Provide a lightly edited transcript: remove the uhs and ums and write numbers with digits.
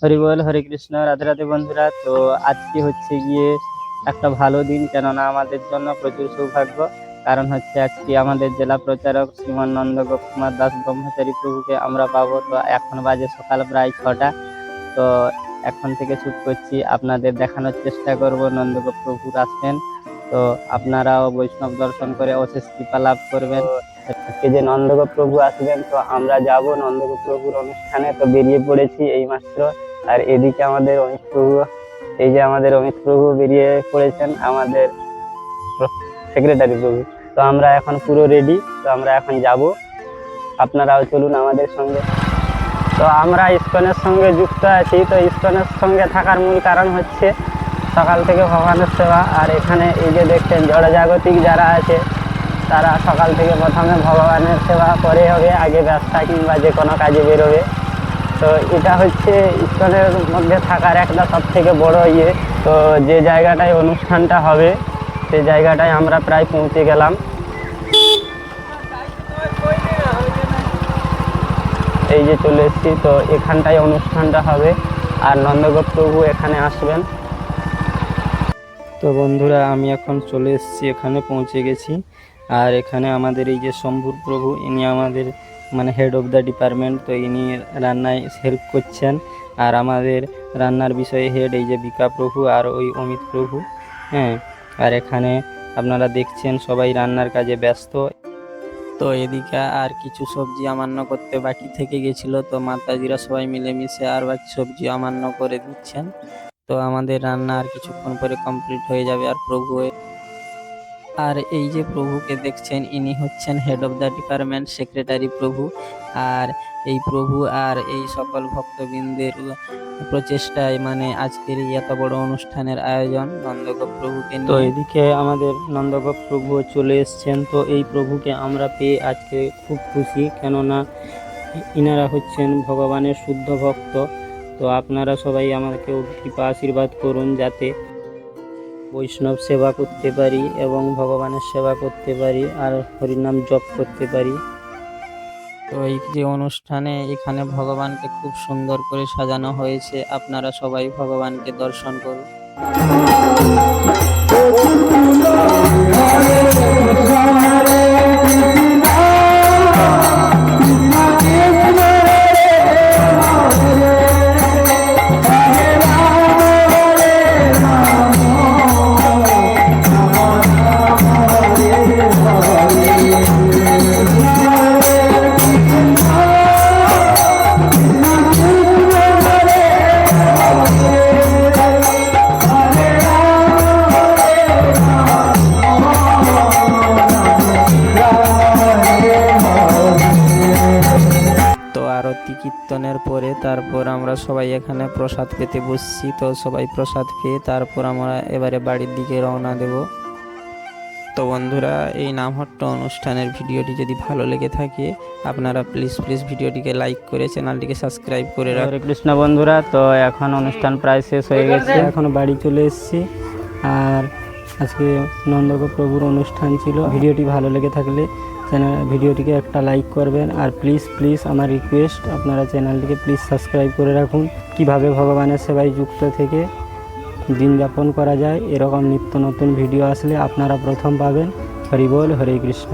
হরি বল, হরে কৃষ্ণ। রাধে রাধে বন্ধুরা। তো আজকে হচ্ছে গিয়ে একটা ভালো দিন, কেননা আমাদের জন্য প্রচুর সৌভাগ্য। কারণ হচ্ছে আজকে আমাদের জেলা প্রচারক শ্রীমান নন্দগোপ কুমার দাস ব্রহ্মচারী প্রভুকে আমরা পাবো। তো এখন বাজে সকাল প্রায় 6টা। তো এখন থেকে শুট করছি, আপনাদের দেখানোর চেষ্টা করব নন্দগোপ প্রভুর আসবেন। তো আপনারাও বৈষ্ণব দর্শন করে অশেষ কৃপা লাভ করবেন। আজকে যে নন্দগোপ প্রভু আসবেন, তো আমরা যাব নন্দগোপ প্রভুর অনুষ্ঠানে। তো বেরিয়ে পড়েছি এই মাত্র। আর এদিকে আমাদের অমিত প্রভু, এই যে আমাদের অমিত প্রভু বেরিয়ে পড়েছেন, আমাদের সেক্রেটারি প্রভু। তো আমরা এখন পুরো রেডি। তো আমরা এখন যাব, আপনারাও চলুন আমাদের সঙ্গে। তো আমরা ইসকনের সঙ্গে যুক্ত আছি। তো ইসকনের সঙ্গে থাকার মূল কারণ হচ্ছে সকাল থেকে ভগবানের সেবা। আর এখানে এই যে দেখছেন জড়জাগতিক যারা আছে, তারা সকাল থেকে প্রথমে ভগবানের সেবা করে হবে, আগে ব্যবসা কিংবা যে কোনো কাজে বেরোবে। তো এটা হচ্ছে ইসকনের মধ্যে থাকার একটা সব থেকে বড় ইয়ে। তো যে জায়গাটায় অনুষ্ঠানটা হবে, সেই জায়গাটায় আমরা প্রায় পৌঁছে গেলাম। এই যে চলে এসেছি। তো এখানটায় অনুষ্ঠানটা হবে, আর নন্দগোপ প্রভু এখানে আসবেন। তো বন্ধুরা, আমি এখন চলে এসেছি, এখানে পৌঁছে গেছি। আর এখানে আমাদের এই যে শম্ভুর প্রভু, ইনি আমাদের হেড অফ দ্য ডিপার্টমেন্ট। তো ইনি রান্নায় হেল্প করছেন। আর আমাদের রান্নার বিষয়ে হেড এই যে বিকা প্রভু আর ওই অমিত প্রভু। হ্যাঁ, আর এখানে আপনারা দেখছেন সবাই রান্নার কাজে ব্যস্ত। তো এদিকে আর কিছু সবজি আমান্য করতে বাকি থেকে গেছিল, তো মাতাজিরা সবাই মিলেমিশে আর বাকি সবজি আমান্য করে দিচ্ছেন। তো আমাদের রান্না আর কিছুক্ষণ পরে কমপ্লিট হয়ে যাবে। আর এই যে প্রভুকে দেখছেন, ইনি হচ্ছেন head of the department, secretary প্রভু। আর এই প্রভু আর এই সকল ভক্তবৃন্দের প্রচেষ্টায় আজকের এই এত বড় অনুষ্ঠানের আয়োজন নন্দগোপ প্রভুকে নিয়ে। তো এদিকে আমাদের নন্দগোপ প্রভু চলে এসছেন। তো এই প্রভুকে আমরা পেয়ে আজকে খুব খুশি, কেননা ইনারা হচ্ছেন ভগবানের শুদ্ধ ভক্ত। তো আপনারা সবাই আমাকে কৃপা আশীর্বাদ করুন, যাতে বৈষ্ণব সেবা করতে পারি এবং ভগবানের সেবা করতে পারি আর হরিনাম জপ করতে পারি। তো এই যে অনুষ্ঠানে এখানে ভগবানকে খুব সুন্দর করে সাজানো হয়েছে, আপনারা সবাই ভগবানকে দর্শন করুন। আরতি কীর্তনের পরে তারপর আমরা সবাই এখানে প্রসাদ পেতে বসছি। তো সবাই প্রসাদ পেয়ে তারপর আমরা এবারে বাড়ির দিকে রওনা দেব। তো বন্ধুরা, এই নামহট্ট অনুষ্ঠানের ভিডিওটি যদি ভালো লেগে থাকে, আপনারা প্লিজ ভিডিওটিকে লাইক করে চ্যানেলটিকে সাবস্ক্রাইব করে রাখুন। হরে কৃষ্ণ বন্ধুরা, তো এখন অনুষ্ঠান প্রায় শেষ হয়ে গেছে, এখন বাড়ি চলে এসেছি। আর আজকে নন্দগোপ প্রভুর অনুষ্ঠান ছিল। ভিডিওটি ভালো লেগে থাকলে ভিডিওটিকে একটা লাইক করবেন। আর প্লিজ আমার রিকোয়েস্ট, আপনারা চ্যানেলটিকে প্লিজ সাবস্ক্রাইব করে রাখুন। কিভাবে ভগবানের সেবায় যুক্ত থেকে দিন যাপন করা যায়, এরকম নিত্য নতুন ভিডিও আসলে আপনারা প্রথম পাবেন। হরি বল, হরে কৃষ্ণ।